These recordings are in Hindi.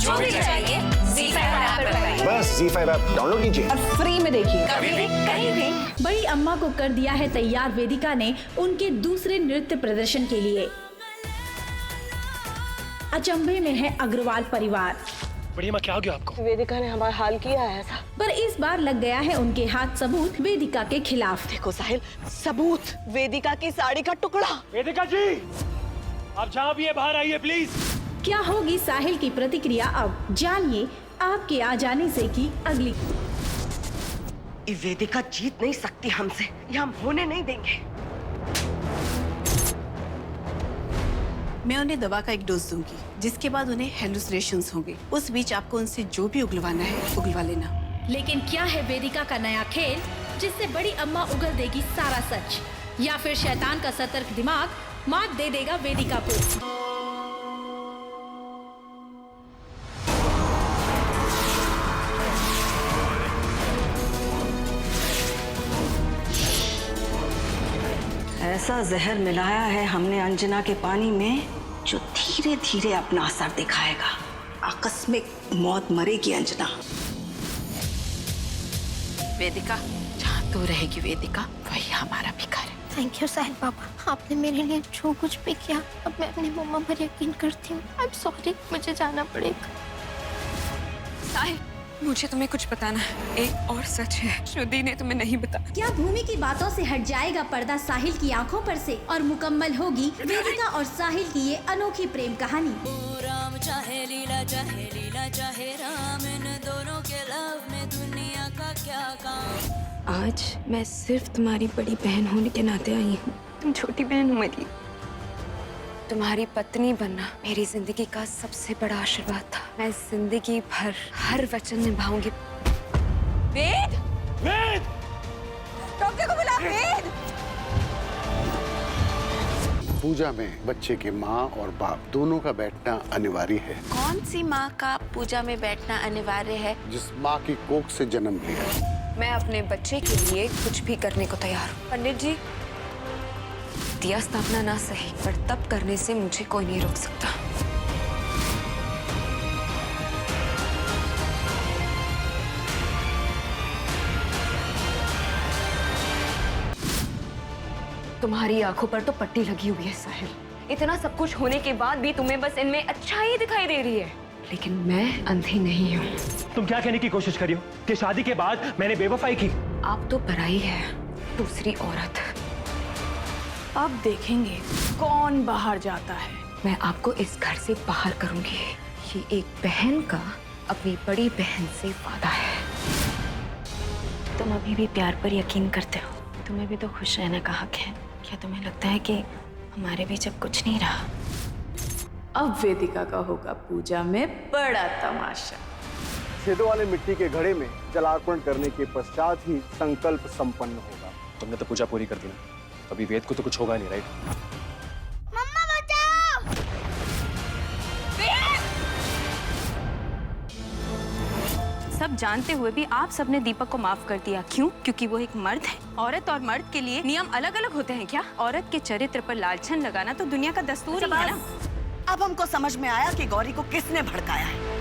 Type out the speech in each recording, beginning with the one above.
जो भी चाहिए ZEE5 ऐप पर पाइए। बस ZEE5 ऐप डाउनलोड कीजिए और फ्री में देखिए। कभी भी कहीं भी। बड़ी अम्मा को कर दिया है तैयार वेदिका ने उनके दूसरे नृत्य प्रदर्शन के लिए। अचंभे में है अग्रवाल परिवार। बड़ी माँ, क्या हो गया आपको? वेदिका ने हमारा हाल किया है ऐसा। पर इस बार लग गया है उनके हाथ सबूत वेदिका के खिलाफ। देखो साहिल, सबूत, वेदिका की साड़ी का टुकड़ा। वेदिका जी, आप जहाँ भी है बाहर आइए प्लीज। क्या होगी साहिल की प्रतिक्रिया? अब जानिए आपके आ जाने से की अगली। वेदिका जीत नहीं सकती हमसे, ये हम होने नहीं देंगे। मैं उन्हें दवा का एक डोज दूंगी, जिसके बाद उन्हें हेलुसिनेशंस होंगे। उस बीच आपको उनसे जो भी उगलवाना है उगलवा लेना। लेकिन क्या है वेदिका का नया खेल जिससे बड़ी अम्मा उगल देगी सारा सच, या फिर शैतान का सतर्क दिमाग मात दे देगा वेदिका को? ऐसा जहर मिलाया है हमने अंजना के पानी में जो धीरे धीरे अपना असर दिखाएगा। आकस्मिक मौत मरेगी अंजना। वेदिका, जहाँ तू रहेगी वेदिका, वही हमारा भी घर है। थैंक यू साहिल पापा, आपने मेरे लिए जो कुछ भी किया, अब मैं अपनी मम्मा पर यकीन करती हूँ। आई एम सॉरी, मुझे जाना पड़ेगा। साहिल, मुझे तुम्हें कुछ बताना है। एक और सच है जो दी ने तुम्हें नहीं बताया। क्या भूमि की बातों से हट जाएगा पर्दा साहिल की आंखों पर से और मुकम्मल होगी वेदिका और साहिल की ये अनोखी प्रेम कहानी? राम चाहे लीला चाहे राम, इन दोनों के लव में दुनिया का क्या काम। आज मैं सिर्फ तुम्हारी बड़ी बहन होने के नाते आई हूँ। तुम छोटी बहन हो मेरी। तुम्हारी पत्नी बनना मेरी जिंदगी का सबसे बड़ा आशीर्वाद था। मैं जिंदगी भर हर वचन निभाऊंगी। वेद! वेद! डॉक्टर को बुला। वेद! पूजा में बच्चे के माँ और बाप दोनों का बैठना अनिवार्य है। कौन सी माँ का पूजा में बैठना अनिवार्य है? जिस माँ की कोख से जन्म लिया। मैं अपने बच्चे के लिए कुछ भी करने को तैयार हूँ। पंडित जी, दिया स्थापना ना सही, पर तब करने से मुझे कोई नहीं रोक सकता। तुम्हारी आंखों पर तो पट्टी लगी हुई है साहिल। इतना सब कुछ होने के बाद भी तुम्हें बस इनमें अच्छाई दिखाई दे रही है, लेकिन मैं अंधी नहीं हूँ। तुम क्या कहने की कोशिश कर रही हो कि शादी के बाद मैंने बेवफाई की? आप तो पराई है, दूसरी औरत। अब देखेंगे कौन बाहर जाता है। मैं आपको इस घर से बाहर करूंगी। ये एक बहन का अपनी बड़ी बहन से वादा है। तुम अभी भी प्यार पर यकीन करते हो? तुम्हें भी तो खुश रहने का हक है। क्या तुम्हें लगता है कि हमारे बीच अब कुछ नहीं रहा? अब वेदिका का होगा पूजा में बड़ा तमाशा। छेदों वाले मिट्टी के घड़े में जलार्पण करने के पश्चात ही संकल्प संपन्न होगा। तुमने तो पूजा पूरी कर दी ना, अभी वेद को तो कुछ होगा नहीं, राइट? मम्मा बचाओ! सब जानते हुए भी आप सबने दीपक को माफ कर दिया। क्यों? क्योंकि वो एक मर्द है। औरत और मर्द के लिए नियम अलग अलग होते हैं क्या? औरत के चरित्र पर लालछन लगाना तो दुनिया का दस्तूर ही है ना। अब हमको समझ में आया कि गौरी को किसने भड़काया है।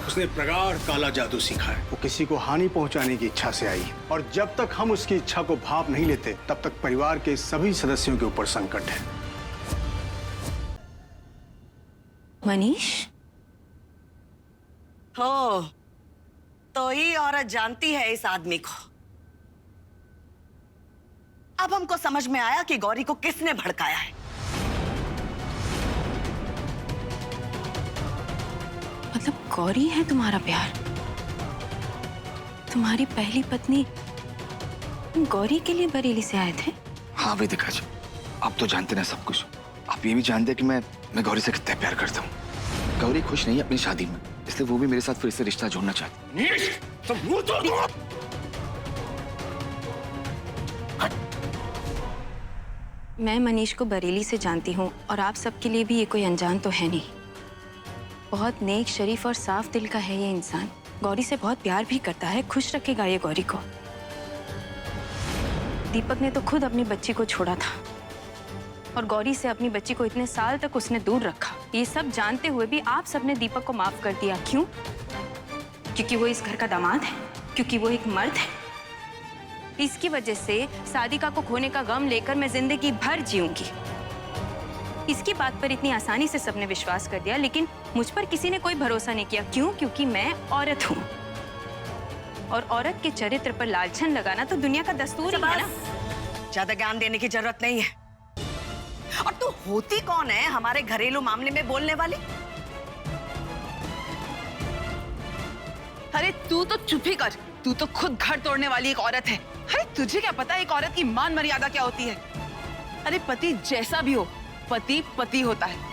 उसने प्रगाढ़ काला जादू सीखा है। वो किसी को हानि पहुंचाने की इच्छा से आई है और जब तक हम उसकी इच्छा को भाप नहीं लेते तब तक परिवार के सभी सदस्यों के ऊपर संकट है। मनीष, हो तो ये औरत जानती है इस आदमी को। अब हमको समझ में आया कि गौरी को किसने भड़काया है। मतलब गौरी है तुम्हारा प्यार? तुम्हारी पहली पत्नी गौरी के लिए बरेली से आए थे? हाँ वेदिका जी, आप तो जानते ना सब कुछ। आप ये भी जानते हैं कि मैं गौरी से कितना प्यार करता हूँ। गौरी खुश नहीं है अपनी शादी में, इसलिए वो भी मेरे साथ फिर से रिश्ता जोड़ना चाहती है। मैं मनीष को बरेली से जानती हूँ और आप सबके लिए भी ये कोई अनजान तो है नहीं। बहुत नेक, शरीफ और साफ दिल का है ये इंसान। गौरी से बहुत प्यार भी करता है, खुश रखेगा ये गौरी को। दीपक ने तो खुद अपनी बच्ची को छोड़ा था, और गौरी से अपनी बच्ची को इतने साल तक उसने दूर रखा। ये सब जानते हुए भी आप सबने दीपक को माफ कर दिया। क्यों? क्योंकि वो इस घर का दामाद है, क्योंकि वो एक मर्द है। इसकी वजह से सादिका को खोने का गम लेकर मैं जिंदगी भर जीऊंगी। इसकी बात पर इतनी आसानी से सबने विश्वास कर दिया, लेकिन मुझ पर किसी ने कोई भरोसा नहीं किया। क्यों? क्योंकि मैं औरत हूँ और औरत के चरित्र पर लालछन लगाना तो दुनिया का दस्तूर ही है ना। ज्यादा ज्ञान देने की जरूरत नहीं है। और तू होती कौन है हमारे घरेलू मामले में बोलने वाली? अरे तू तो चुप ही कर, तू तो खुद घर तोड़ने वाली एक औरत है। अरे तुझे क्या पता एक औरत की मान मर्यादा क्या होती है? अरे पति जैसा भी हो, पति पति होता है।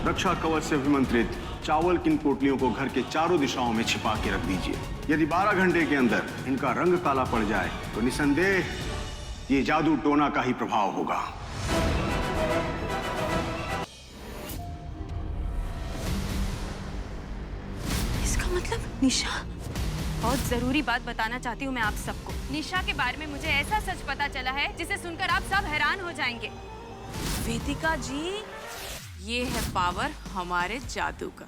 रक्षा कवच से अभिमंत्रित चावल की इन पोटलियों को घर के चारों दिशाओं में छिपा के रख दीजिए। यदि 12 घंटे के अंदर इनका रंग काला पड़ जाए तो निसंदेह ये जादू टोना का ही प्रभाव होगा। इसका मतलब निशा। बहुत जरूरी बात बताना चाहती हूँ मैं आप सबको। निशा के बारे में मुझे ऐसा सच पता चला है जिसे सुनकर आप सब हैरान हो जाएंगे। वेदिका जी, ये है पावर हमारे जादू का।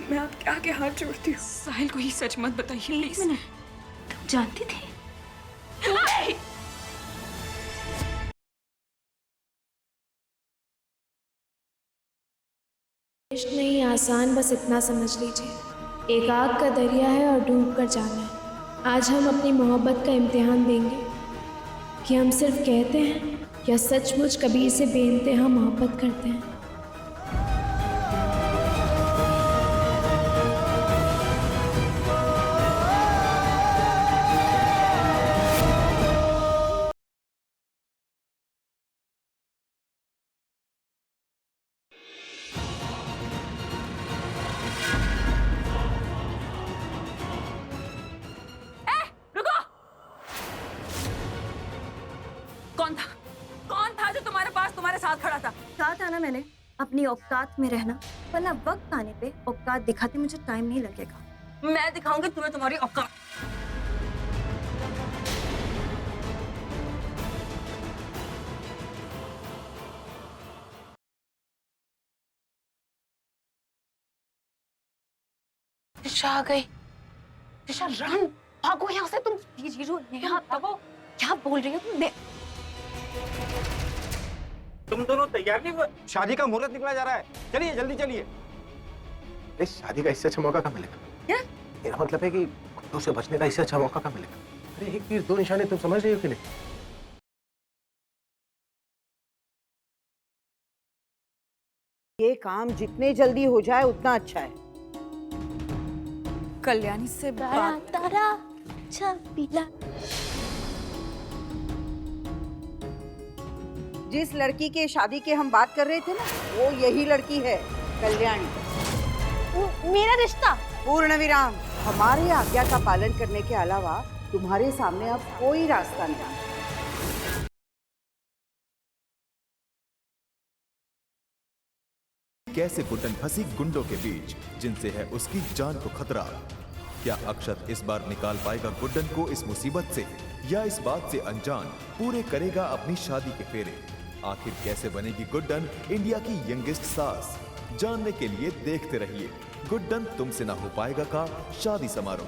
मैं आपके आगे हाथ जोड़ती हूँ। साहिल को ही सच मत बताइए प्लीज। तुम जानती थी? इश्क नहीं आसान, बस इतना समझ लीजिए। एक आग का दरिया है और डूब कर जाना है। आज हम अपनी मोहब्बत का इम्तिहान देंगे कि हम सिर्फ कहते हैं या सचमुच कबीर से बेइंतहा मोहब्बत करते हैं। कौन था जो तुम्हारे पास तुम्हारे साथ खड़ा था? कहा था ना मैंने अपनी औकात में रहना, वरना वक्त आने पे औकात दिखाते मुझे टाइम नहीं लगेगा। मैं दिखाऊंगी तुम्हें तुम्हारी औकात। निशा आ गई। निशा रन, भागो यहाँ से। तुम जीजू नेहा भागो। क्या बोल रही हो तुम? तुम दोनों तैयार नहीं हुए? शादी का मुहूर्त निकला जा रहा है, चलिए जल्दी चलिए। इस शादी का इससे अच्छा मौका कहाँ मिलेगा? क्या? मेरा मतलब है कि गुड्डू से बचने का इससे अच्छा मौका कहाँ मिलेगा? अरे एक तीर दो निशाने, तुम समझ रहे हो कि नहीं? ये काम जितने जल्दी हो जाए उतना अच्छा है। कल्याणी से बात। जिस लड़की के शादी के हम बात कर रहे थे ना, वो यही लड़की है, कल्याणी। मेरा रिश्ता? पूर्ण विराम। हमारी आज्ञा का पालन करने के अलावा तुम्हारे सामने अब कोई रास्ता नहीं। कैसे गुड्डन फंसी गुंडों के बीच जिनसे है उसकी जान को खतरा। क्या अक्षत इस बार निकाल पाएगा गुड्डन को इस मुसीबत से, या इस बात से अनजान पूरे करेगा अपनी शादी के फेरे? आखिर कैसे बनेगी गुड्डन इंडिया की यंगेस्ट सास? जानने के लिए देखते रहिए गुड्डन तुमसे ना हो पाएगा का शादी समारोह।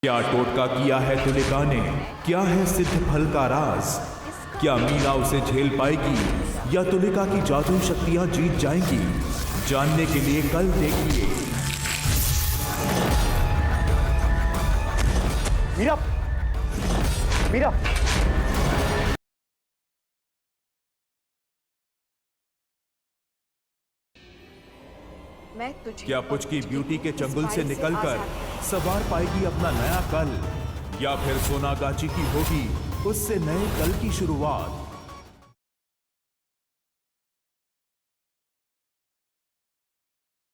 क्या टोटका किया है तुलिका ने? क्या है सिद्ध फल का राज? क्या मीना उसे झेल पाएगी या तुलिका की जादू शक्तियां जीत जाएंगी? जानने के लिए कल देखिए। मीरा, मीरा। मैं तुझे क्या पुच की ब्यूटी के चंगुल से निकलकर सवार पाएगी अपना नया कल? या फिर सोनागाची की होगी उससे नए कल की शुरुआत।